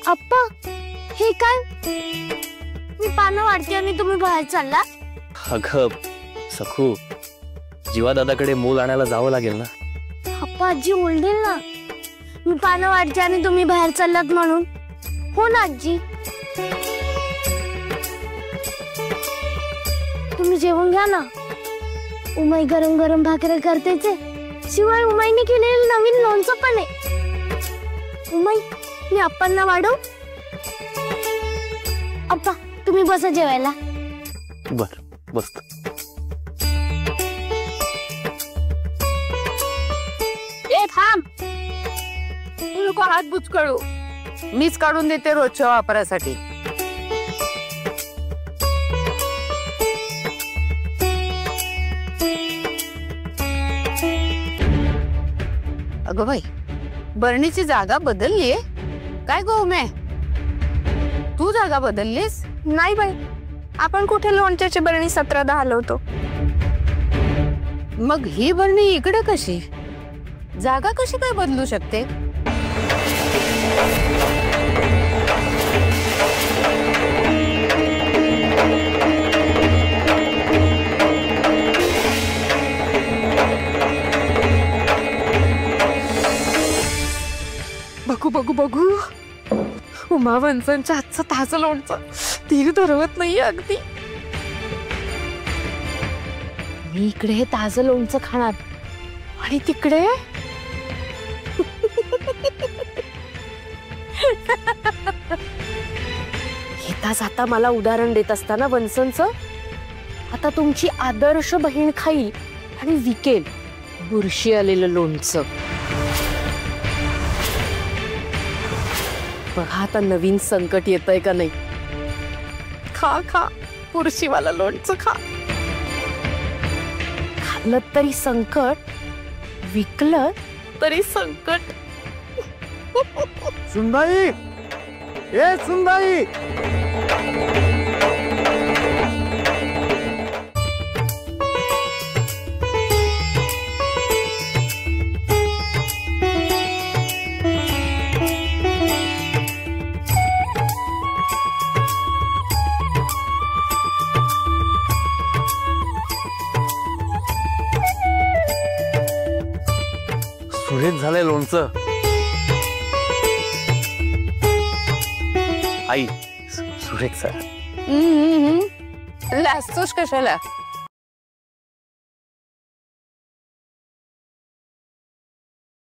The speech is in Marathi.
अप्पा, हे काय? मी पानं वाढते आणि तुम्ही बाहेर चालला? अगं सखू, जीवा दादाकडे मूल आणायला जावं लागेल ना. अप्पा, आजी ओरडेल ना. मी पानं वाढते आणि तुम्ही बाहेर चाललात म्हणून. हो ना आजी. तुम्ही जेवण घ्या ना. उमाई गरम गरम भाकरी करतेच आहे. शिवाय उमाईने केलेलं नवीन लोणचं पण आहे. उमाई, मी अप्पांना वाढू? अप्पा, तुम्ही बसा जेवायला. बर, बसतो. ए थांब, तू नको हात बुचकळू. मीच काढून देते रोजच्या वापरासाठी. अगं बाई, बरणीची जागा बदललीये काय गो उमे? तू जागा बदललीस? नाही बाई, आपण कुठे लोणच्याची बरणी 17-10 हलवतो. मग ही बरणी इकडे कशी? जागा कशी काय बदलू शकते? बघू बघू बघू, उमा वंचांच्या हातचं ताजं लोणचं तीर धरवत नाहीये अगदी. मी इकडे हे ताजं लोणचं खाणार आणि तिकडे येता जाता मला उदाहरण देत असताना वंचांचं, आता तुमची आदर्श बहीण खाईल आणि विकेल बुरशी आलेलं लोणचं. बघा आता नवीन संकट येतंय का नाही. खा खा, बुरशीवाला लोणचं खा. खाल्लं तरी संकट, विकलं तरी संकट. सुनबाई, ए सुनबाई, सुरेख झालंय लोणचं. आई, सुरेख सर. लाजतोस कशाला?